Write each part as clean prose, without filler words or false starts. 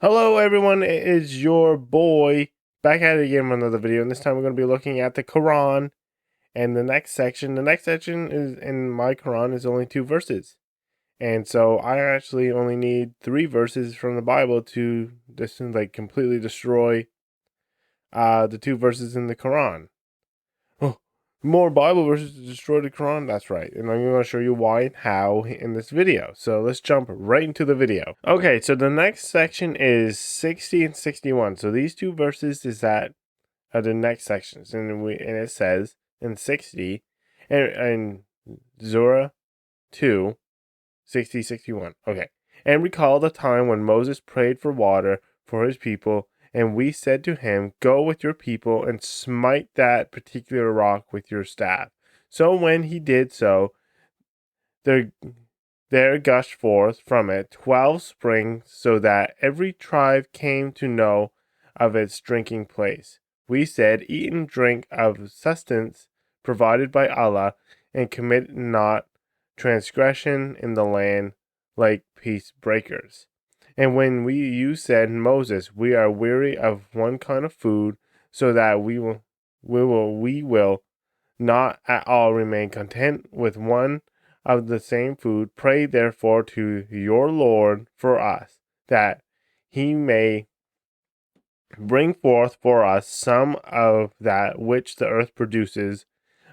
Hello everyone, it is your boy back at it again with another video, and this time we're going to be looking at the Quran and the next section. The next section is in my Quran is only 2 verses, and so I actually only need 3 verses from the Bible to just completely destroy the 2 verses in the Quran. Oh, more Bible verses to destroy the Quran? That's right. And I'm going to show you why and how in this video. So let's jump right into the video. Okay, so the next section is 60 and 61. So these 2 verses is that are the next sections. And it says in 60 and Surah 2, 60, 61. Okay. And recall the time when Moses prayed for water for his people, and we said to him, Go with your people and smite that particular rock with your staff. So when he did so, there gushed forth from it 12 springs, so that every tribe came to know of its drinking place. We said, Eat and drink of sustenance provided by Allah, and commit not transgression in the land like peace breakers. And when you said, Moses, we are weary of one kind of food, so that we will not at all remain content with one of the same food. Pray therefore to your Lord for us, that he may bring forth for us some of that which the earth produces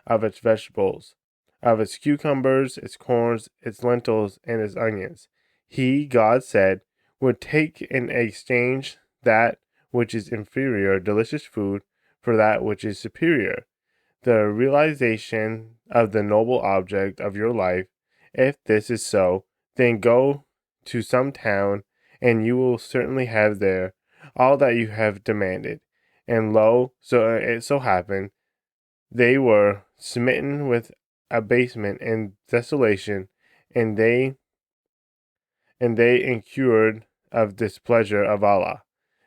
of its vegetables, of its cucumbers, its corns, its lentils, and its onions. He, God said, would take in exchange that which is inferior, delicious food, for that which is superior, the realization of the noble object of your life. If this is so, then go to some town, and you will certainly have there all that you have demanded. And lo, so it so happened, they were smitten with abasement and desolation, and they incurred of displeasure of Allah.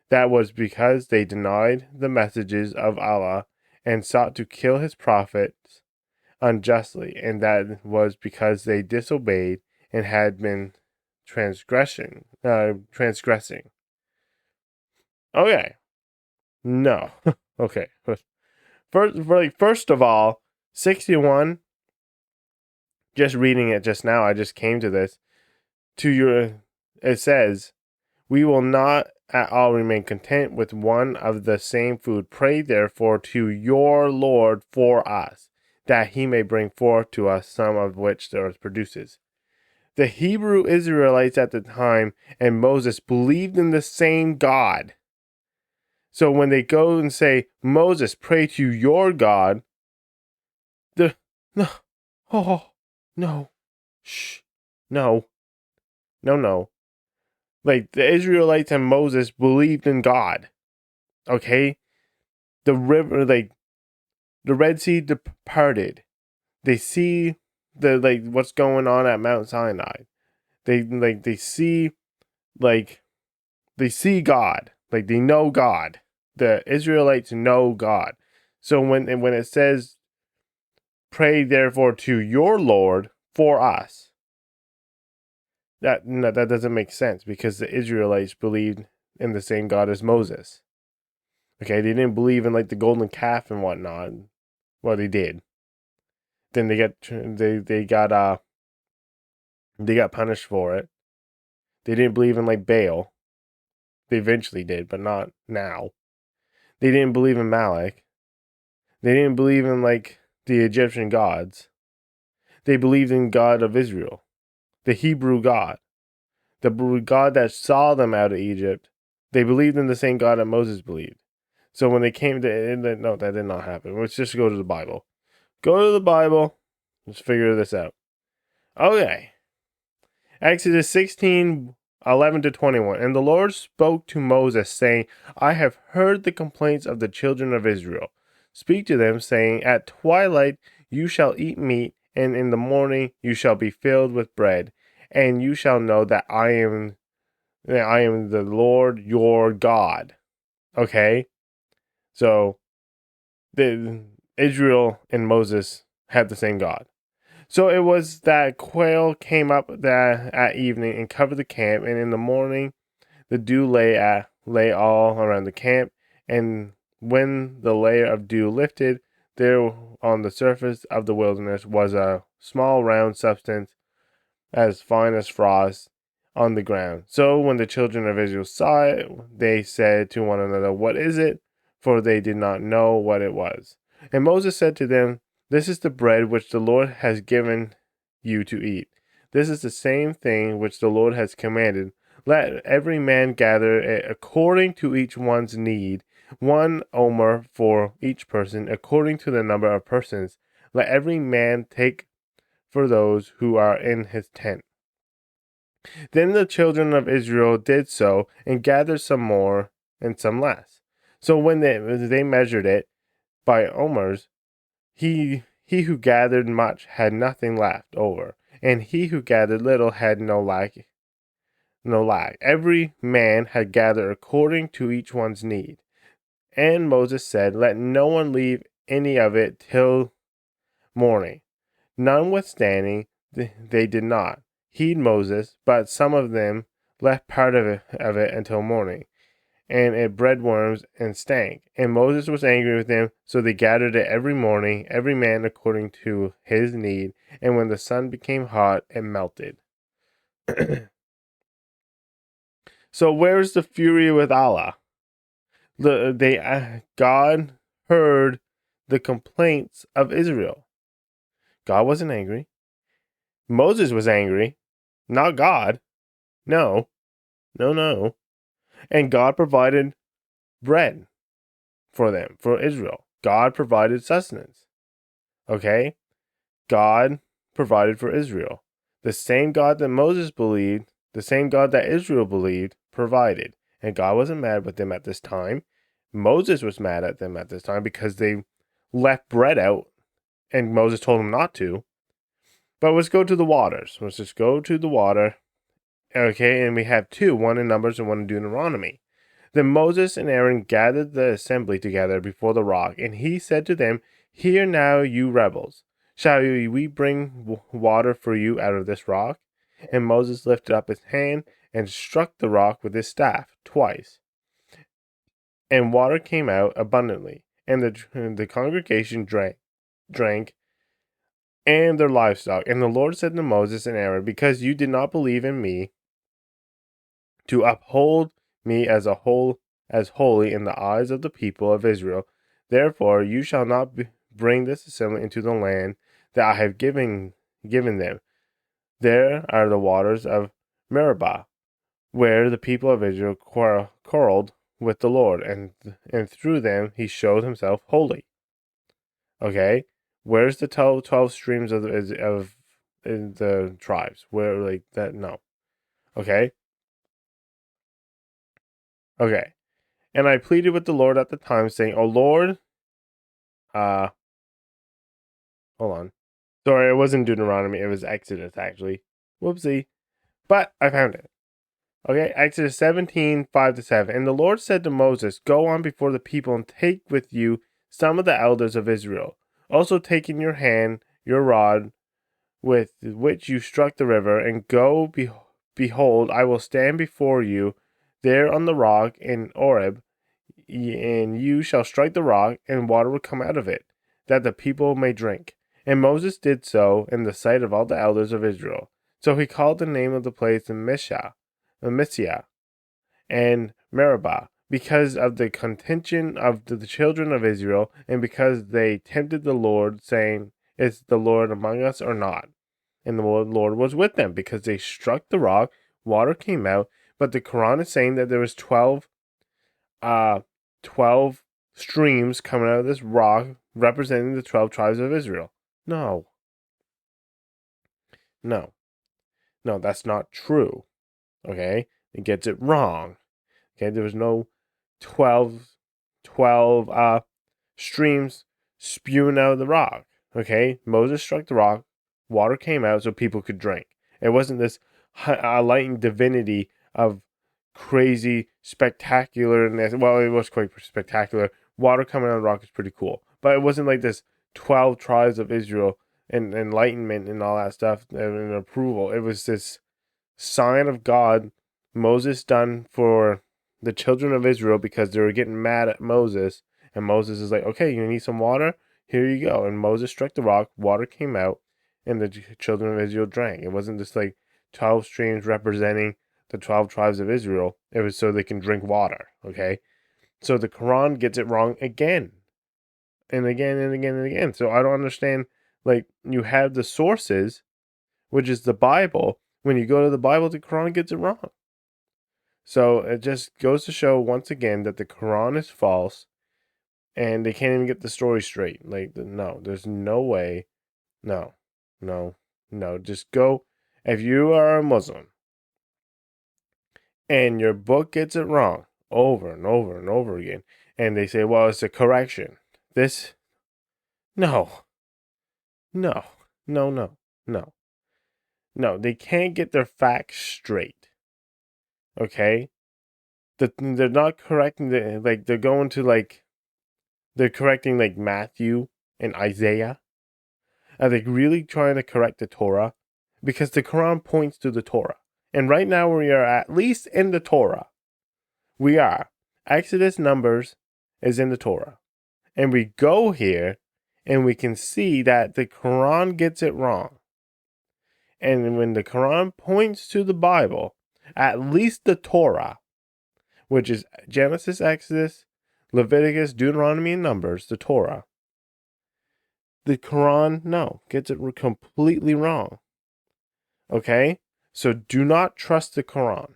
That was because they denied the messages of Allah and sought to kill his prophets unjustly, and that was because they disobeyed and had been transgressing. Okay, no, okay. First of all, 61. Just reading it just now, I just came to this. It says, we will not at all remain content with one of the same food. Pray therefore to your Lord for us, that he may bring forth to us some of which the earth produces. The Hebrew Israelites at the time and Moses believed in the same God. So when they go and say, Moses, pray to your God, no, oh, no, shh, no. Like, the Israelites and Moses believed in God. Okay? The river, the Red Sea departed. They see what's going on at Mount Sinai. They see God. Like, they know God. The Israelites know God. So when it says, pray therefore to your Lord for us, that doesn't make sense, because the Israelites believed in the same God as Moses. Okay, they didn't believe in the golden calf and whatnot. Well, they did. Then they got punished for it. They didn't believe in Baal. They eventually did, but not now. They didn't believe in Malak. They didn't believe in the Egyptian gods. They believed in God of Israel, the Hebrew God, the God that saw them out of Egypt. They believed in the same God that Moses believed. So when they came to no, that did not happen. Let's just go to the Bible. Go to the Bible. Let's figure this out. Okay. Exodus 16, 11 to 21. And the Lord spoke to Moses, saying, I have heard the complaints of the children of Israel. Speak to them, saying, At twilight you shall eat meat, and in the morning you shall be filled with bread, and you shall know that I am the Lord your God. Okay? So Israel and Moses had the same God. So it was that quail came up at evening and covered the camp, and in the morning The dew lay all around the camp, and when the layer of dew lifted, there on the surface of the wilderness was a small round substance as fine as frost on the ground. So when the children of Israel saw it, they said to one another, "What is it?" For they did not know what it was. And Moses said to them, "This is the bread which the Lord has given you to eat. This is the same thing which the Lord has commanded. Let every man gather it according to each one's need, 1 omer for each person, according to the number of persons. Let every man take for those who are in his tent." Then the children of Israel did so, and gathered some more and some less. So when they measured it by omers, he who gathered much had nothing left over, and he who gathered little had no lack. Every man had gathered according to each one's need. And Moses said, "Let no one leave any of it till morning." Notwithstanding, they did not heed Moses, but some of them left part of it until morning, and it bred worms and stank. And Moses was angry with them, so they gathered it every morning, every man according to his need. And when the sun became hot, it melted. So where's the fury with Allah? God heard the complaints of Israel. God wasn't angry. Moses was angry, not God. No. And God provided bread for them, for Israel. God provided sustenance. Okay? God provided for Israel. The same God that Moses believed, the same God that Israel believed, provided. And God wasn't mad with them at this time. Moses was mad at them at this time because they left bread out and Moses told them not to. But let's go to the waters. Let's just go to the water. Okay, and we have two, one in Numbers and one in Deuteronomy. Then Moses and Aaron gathered the assembly together before the rock, and he said to them, "Hear now, you rebels. Shall we bring water for you out of this rock?" And Moses lifted up his hand and struck the rock with his staff twice. And water came out abundantly, and the congregation drank, and their livestock. And the Lord said to Moses and Aaron, "Because you did not believe in me, to uphold me as holy in the eyes of the people of Israel, therefore you shall not bring this assembly into the land that I have given them. There are the waters of Meribah, where the people of Israel quarreled with the Lord, and through them he showed himself holy." Okay, where's the 12 streams of the tribes? Where like that? No. Okay. And I pleaded with the Lord at the time, saying, "O Lord, hold on. Sorry, it wasn't Deuteronomy, it was Exodus, actually. Whoopsie. But I found it. Okay, Exodus 17, 5-7. And the Lord said to Moses, "Go on before the people and take with you some of the elders of Israel. Also take in your hand your rod with which you struck the river, and go, behold, I will stand before you there on the rock in Oreb, and you shall strike the rock, and water will come out of it, that the people may drink." And Moses did so in the sight of all the elders of Israel. So he called the name of the place Mishah, and Meribah, because of the contention of the children of Israel, and because they tempted the Lord, saying, "Is the Lord among us or not?" And the Lord was with them, because they struck the rock, water came out. But the Quran is saying that there was 12 streams coming out of this rock representing the 12 tribes of Israel. No, that's not true. Okay, it gets it wrong. Okay, there was no 12 streams spewing out of the rock. Okay, Moses struck the rock, water came out so people could drink. It wasn't this lighting divinity of crazy spectacularness. Well, it was quite spectacular. Water coming out of the rock is pretty cool, but it wasn't like this 12 tribes of Israel and enlightenment and all that stuff and approval. It was this sign of God Moses done for the children of Israel because they were getting mad at Moses. And Moses is like, okay, you need some water? Here you go. And Moses struck the rock, water came out, and the children of Israel drank. It wasn't just like 12 streams representing the 12 tribes of Israel. It was so they can drink water, okay? So the Quran gets it wrong again and again and again and again. So I don't understand. Like, you have the sources, which is the Bible. When you go to the Bible, the Quran gets it wrong. So it just goes to show once again that the Quran is false and they can't even get the story straight. Like, no, there's no way. No, no, no. Just go. If you are a Muslim and your book gets it wrong over and over and over again, and they say, well, it's a correction. This, no, no, no, no, no, no. They can't get their facts straight. Okay? They're not correcting like, they're going to, like, they're correcting, like, Matthew and Isaiah. Are they really trying to correct the Torah? Because the Quran points to the Torah. And right now we are at least in the Torah. We are. Exodus, Numbers is in the Torah. And we go here and we can see that the Quran gets it wrong. And when the Quran points to the Bible, at least the Torah, which is Genesis, Exodus, Leviticus, Deuteronomy, and Numbers, the Torah, the Quran, no, gets it completely wrong. Okay? So do not trust the Quran.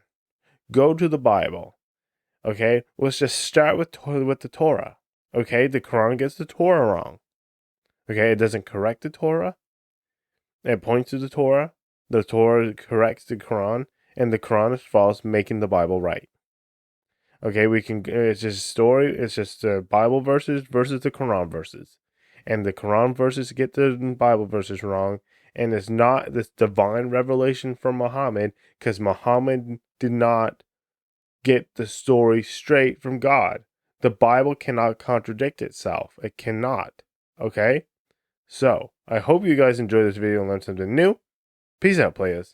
Go to the Bible. Okay? Let's just start with the Torah. Okay? The Quran gets the Torah wrong. Okay? It doesn't correct the Torah. It points to the Torah. The Torah corrects the Quran. And the Quran is false, making the Bible right. Okay? It's just a story. It's just the Bible verses versus the Quran verses. And the Quran verses get the Bible verses wrong. And it's not this divine revelation from Muhammad, because Muhammad did not get the story straight from God. The Bible cannot contradict itself. It cannot. Okay? So, I hope you guys enjoyed this video and learned something new. Peace out, players.